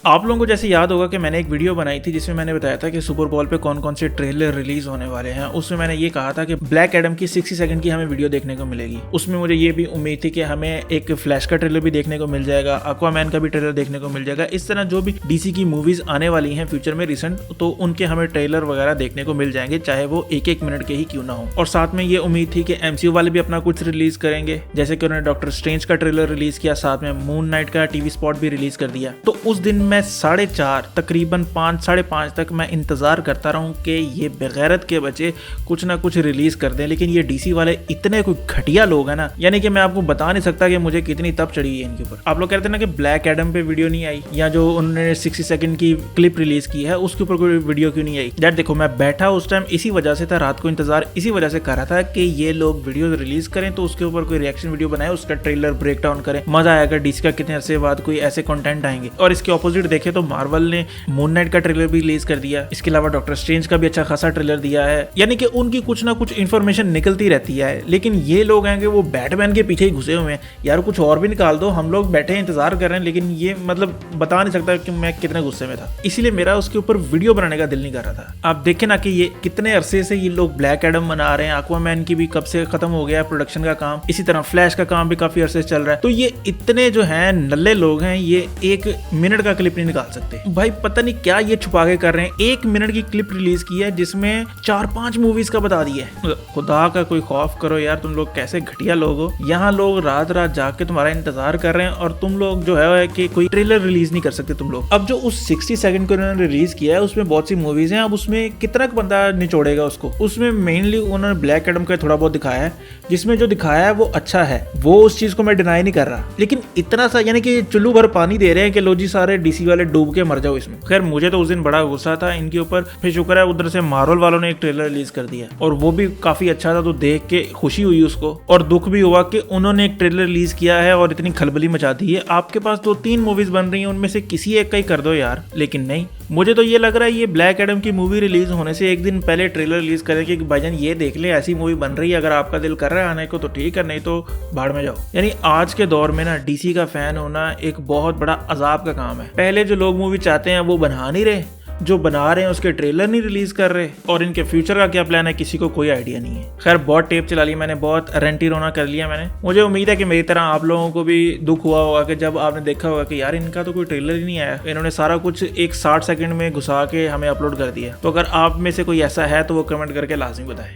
आप लोगों को जैसे याद होगा कि मैंने एक वीडियो बनाई थी जिसमें मैंने बताया था कि सुपर बॉल पे कौन कौन से ट्रेलर रिलीज होने वाले हैं। उसमें मैंने ये कहा था कि ब्लैक एडम की 60 सेकंड की हमें वीडियो देखने को मिलेगी। उसमें मुझे ये भी उम्मीद थी कि हमें एक फ्लैश का ट्रेलर भी देखने को मिल जाएगा, एक्वामैन का भी ट्रेलर देखने को मिल जाएगा। इस तरह जो भी डीसी की मूवीज आने वाली हैं फ्यूचर में रिसेंट, तो उनके हमें ट्रेलर वगैरह देखने को मिल जाएंगे, चाहे वो एक एक मिनट के ही क्यों ना हो। और साथ में ये उम्मीद थी कि एमसीयू वाले भी अपना कुछ रिलीज करेंगे, जैसे कि उन्होंने डॉक्टर स्ट्रेंज का ट्रेलर रिलीज किया, साथ में मून नाइट का टीवी स्पॉट भी रिलीज कर दिया। तो उस दिन मैं 4:30 तकरीबन 5 साढ़े 5 तक मैं इंतजार करता रहा हूं कि ये बेगैरत के बच्चे कुछ ना कुछ रिलीज कर दें। लेकिन ये डीसी वाले इतने कोई घटिया लोग हैं ना, यानी कि मैं आपको बता नहीं सकता कि मुझे कितनी तप चढ़ी है इनके ऊपर। आप लोग कहते हैं ना कि ब्लैक एडम पे वीडियो नहीं आई, या जो उन्होंने 60 सेकंड की क्लिप रिलीज की है उसके ऊपर कोई वीडियो क्यों नहीं आई। दैट देखो, मैं बैठा उस टाइम इसी वजह से था, रात को इंतजार इसी वजह से कर रहा था कि ये लोग वीडियो रिलीज करें तो उसके ऊपर कोई रिएक्शन वीडियो बनाए, उसका ट्रेलर ब्रेक डाउन करें। मजा आएगा, डीसी का कितने अरसे बाद कोई ऐसे कंटेंट आएंगे। और इसके ऑपोजिट देखे तो मार्वल ने मून नाइट का ट्रेलर भी रिलीज कर दिया, इसके अलावा डॉक्टर स्ट्रेंज का भी अच्छा खासा ट्रेलर दिया है। यानी कि उनकी कुछ ना कुछ इन्फॉर्मेशन निकलती रहती है। लेकिन ये लोग हैं कि वो बैटमैन के पीछे ही घुसे हुए हैं। यार कुछ और भी निकाल दो, हम लोग बैठे हैं इंतजार कर रहे हैं। लेकिन ये मतलब बता नहीं सकता कि मैं कितने गुस्से में था, इसीलिए मेरा उसके ऊपर वीडियो बनाने का दिल नहीं कर रहा था। आप देखें ना कि ये कितने अरसे से ये लोग ब्लैक एडम बना रहे हैं, एक्वामैन की भी कब से खत्म हो गया प्रोडक्शन का काम, इसी तरह फ्लैश का काम भी काफी अरसे से चल रहा है। तो ये इतने जो है नल्ले लोग हैं, ये 1 मिनट का क्लिप नहीं निकाल सकते। भाई पता नहीं क्या ये छुपा के कर रहे हैं। 1 मिनट की क्लिप रिलीज की है जिसमें 4-5 मूवीज का बता दिया है। खुदा का कोई खौफ करो यार, तुम लोग कैसे घटिया लोग हो। यहाँ लोग रात रात जाके तुम्हारा इंतजार कर रहे हैं और तुम लोग जो है कि कोई ट्रेलर रिलीज नहीं कर सकते तुम लोग। अब जो उस 60 सेकंड को उन्होंने रिलीज किया है उसमें बहुत सी मूवीज हैं। अब उसमें कितना बंदा निचोड़ेगा उसको। उसमें मेनली उन्होंने ब्लैक एडम का थोड़ा बहुत दिखाया है, जिसमें जो दिखाया है वो अच्छा है, वो उस चीज को मैं डिनाई नहीं कर रहा। लेकिन इतना सा यानी कि चुल्लू भर पानी दे रहे हैं कि लो जी सारे डीसी वाले डूब के मर जाओ इसमें। खैर मुझे तो उस दिन बड़ा गुस्सा था इनके ऊपर। फिर शुक्र है उधर से मार्वल वालों ने एक ट्रेलर रिलीज कर दिया और वो भी काफी अच्छा था, तो देख के खुशी हुई उसको। और दुख भी हुआ कि उन्होंने एक ट्रेलर रिलीज किया है और इतनी खलबली मचा दी है। आपके पास 2-3 मूवीज बन रही हैं, उनमें से किसी एक का ही कर दो यार। लेकिन नहीं, मुझे तो ये लग रहा है ये ब्लैक एडम की मूवी रिलीज होने से एक दिन पहले ट्रेलर रिलीज करेंगे कि भाईजान ये देख ले ऐसी मूवी बन रही है, अगर आपका दिल कर रहा है आने को तो ठीक है, नहीं तो भाड़ में जाओ। यानी आज के दौर में ना डीसी का फैन होना एक बहुत बड़ा अजाब का काम है। पहले जो लोग मूवी चाहते हैं वो बना नहीं रहे, जो बना रहे हैं उसके ट्रेलर नहीं रिलीज कर रहे, और इनके फ्यूचर का क्या प्लान है किसी को कोई आइडिया नहीं है। खैर बहुत टेप चला ली मैंने, बहुत रेंटी रोना कर लिया मैंने। मुझे उम्मीद है कि मेरी तरह आप लोगों को भी दुख हुआ होगा कि जब आपने देखा होगा कि यार इनका तो कोई ट्रेलर ही नहीं आया, इन्होंने सारा कुछ एक 60 सेकंड में घुसा के हमें अपलोड कर दिया। तो अगर आप में से कोई ऐसा है तो वो कमेंट करके लाजमी बताएं।